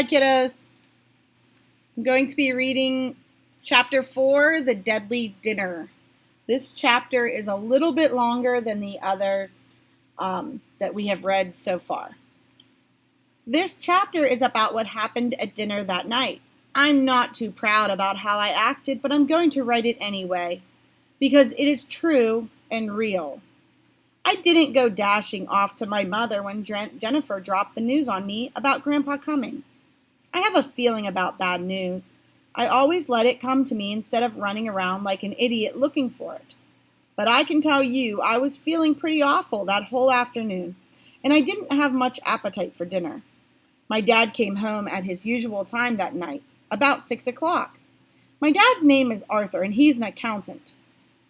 Hi, kiddos. I'm going to be reading Chapter 4, The Deadly Dinner. This chapter is a little bit longer than the others that we have read so far. This chapter is about what happened at dinner that night. I'm not too proud about how I acted, but I'm going to write it anyway, because it is true and real. I didn't go dashing off to my mother when Jennifer dropped the news on me about Grandpa coming. I have a feeling about bad news. I always let it come to me instead of running around like an idiot looking for it. But I can tell you I was feeling pretty awful that whole afternoon, and I didn't have much appetite for dinner. My dad came home at his usual time that night, about 6 o'clock. My dad's name is Arthur, and he's an accountant.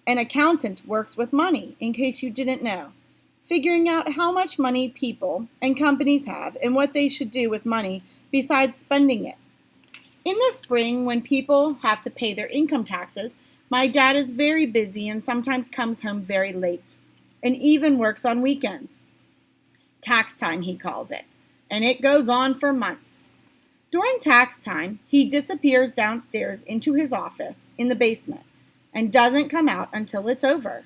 An accountant works with money, in case you didn't know, figuring out how much money people and companies have and what they should do with money besides spending it. In the spring, when people have to pay their income taxes, my dad is very busy and sometimes comes home very late, and even works on weekends. Tax time, he calls it, and it goes on for months. During tax time, he disappears downstairs into his office in the basement and doesn't come out until it's over.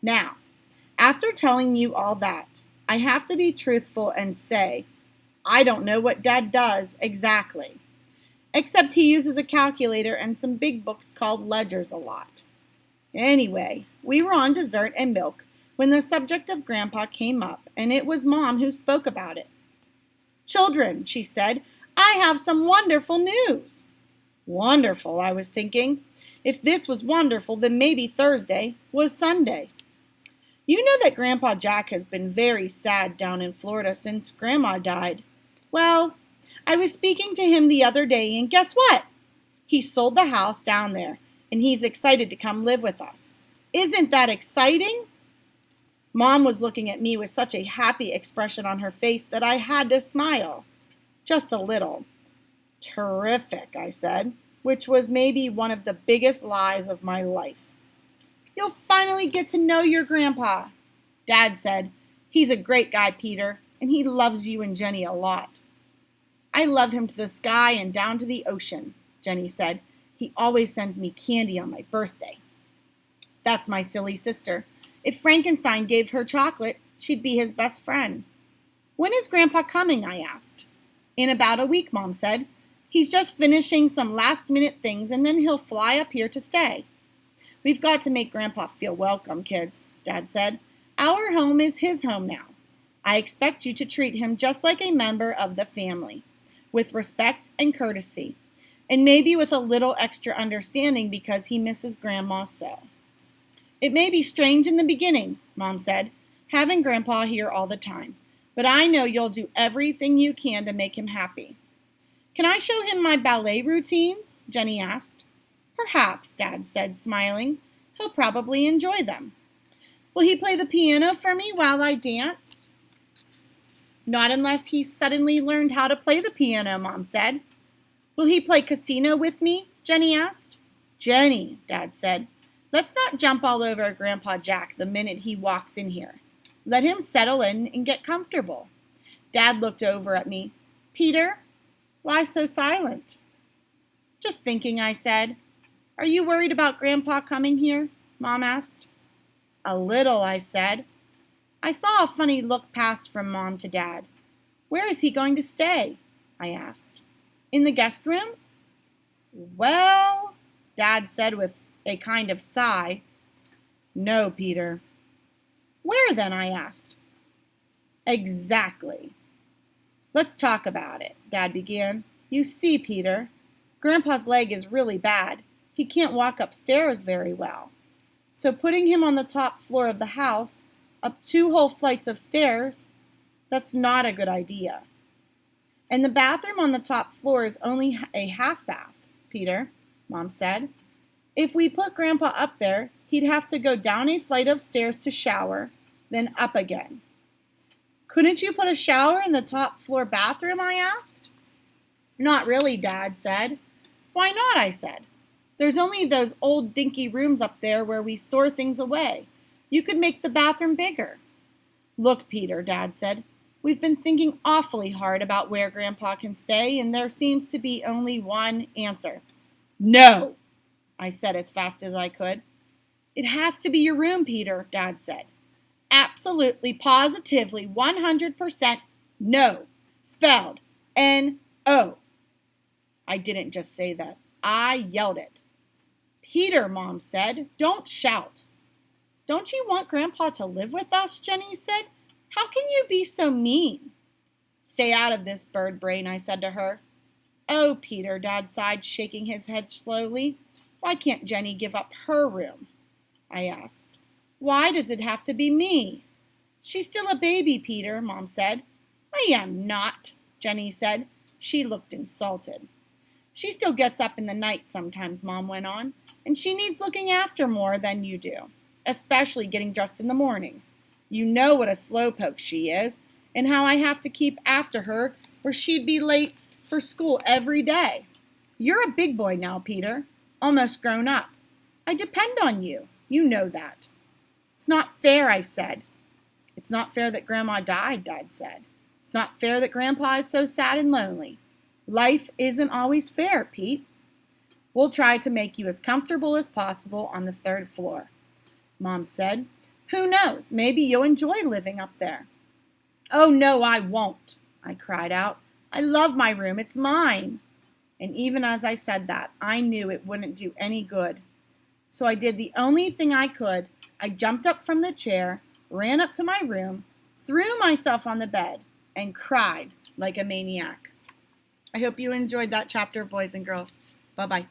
Now, after telling you all that, I have to be truthful and say, I don't know what Dad does exactly, except he uses a calculator and some big books called ledgers a lot. Anyway, we were on dessert and milk when the subject of Grandpa came up, and it was Mom who spoke about it. "Children," she said, "I have some wonderful news." Wonderful, I was thinking. If this was wonderful, then maybe Thursday was Sunday. You know that Grandpa Jack has been very sad down in Florida since Grandma died. Well, I was speaking to him the other day, and guess what? He sold the house down there, and he's excited to come live with us. Isn't that exciting? Mom was looking at me with such a happy expression on her face that I had to smile. Just a little. Terrific, I said, which was maybe one of the biggest lies of my life. You'll finally get to know your grandpa, Dad said. He's a great guy, Peter, and he loves you and Jenny a lot. I love him to the sky and down to the ocean, Jenny said. He always sends me candy on my birthday. That's my silly sister. If Frankenstein gave her chocolate, she'd be his best friend. When is Grandpa coming? I asked. In about a week, Mom said. He's just finishing some last-minute things, and then he'll fly up here to stay. We've got to make Grandpa feel welcome, kids, Dad said. Our home is his home now. I expect you to treat him just like a member of the family, with respect and courtesy, and maybe with a little extra understanding because he misses Grandma so. It may be strange in the beginning, Mom said, having Grandpa here all the time, but I know you'll do everything you can to make him happy. Can I show him my ballet routines? Jenny asked. Perhaps, Dad said, smiling. He'll probably enjoy them. Will he play the piano for me while I dance? Not unless he's suddenly learned how to play the piano, Mom said. Will he play casino with me? Jenny asked. Jenny, Dad said, let's not jump all over Grandpa Jack the minute he walks in here. Let him settle in and get comfortable. Dad looked over at me. Peter, why so silent? Just thinking, I said. Are you worried about Grandpa coming here? Mom asked. A little, I said. I saw a funny look pass from Mom to Dad. Where is he going to stay? I asked. In the guest room? Well, Dad said with a kind of sigh. No, Peter. Where then? I asked. Exactly. Let's talk about it, Dad began. You see, Peter, Grandpa's leg is really bad. He can't walk upstairs very well. So putting him on the top floor of the house, up 2 whole flights of stairs, that's not a good idea. And the bathroom on the top floor is only a half bath, Peter, Mom said. If we put Grandpa up there, he'd have to go down a flight of stairs to shower, then up again. Couldn't you put a shower in the top floor bathroom? I asked. Not really, Dad said. Why not? I said. There's only those old dinky rooms up there where we store things away. You could make the bathroom bigger. Look, Peter, Dad said. We've been thinking awfully hard about where Grandpa can stay, and there seems to be only one answer. No, I said as fast as I could. It has to be your room, Peter, Dad said. Absolutely, positively, 100% no. Spelled N-O. I didn't just say that. I yelled it. Peter, Mom said, don't shout. Don't you want Grandpa to live with us? Jenny said. How can you be so mean? Stay out of this, bird brain, I said to her. Oh, Peter, Dad sighed, shaking his head slowly. Why can't Jenny give up her room? I asked. Why does it have to be me? She's still a baby, Peter, Mom said. I am not, Jenny said. She looked insulted. She still gets up in the night sometimes, Mom went on, and she needs looking after more than you do, especially getting dressed in the morning. You know what a slowpoke she is, and how I have to keep after her or she'd be late for school every day. You're a big boy now, Peter, almost grown up. I depend on you. You know that. It's not fair, I said. It's not fair that Grandma died, Dad said. It's not fair that Grandpa is so sad and lonely. Life isn't always fair, Pete. We'll try to make you as comfortable as possible on the 3rd floor, Mom said. Who knows? Maybe you'll enjoy living up there. Oh, no, I won't, I cried out. I love my room. It's mine. And even as I said that, I knew it wouldn't do any good. So I did the only thing I could. I jumped up from the chair, ran up to my room, threw myself on the bed, and cried like a maniac. I hope you enjoyed that chapter, boys and girls. Bye-bye.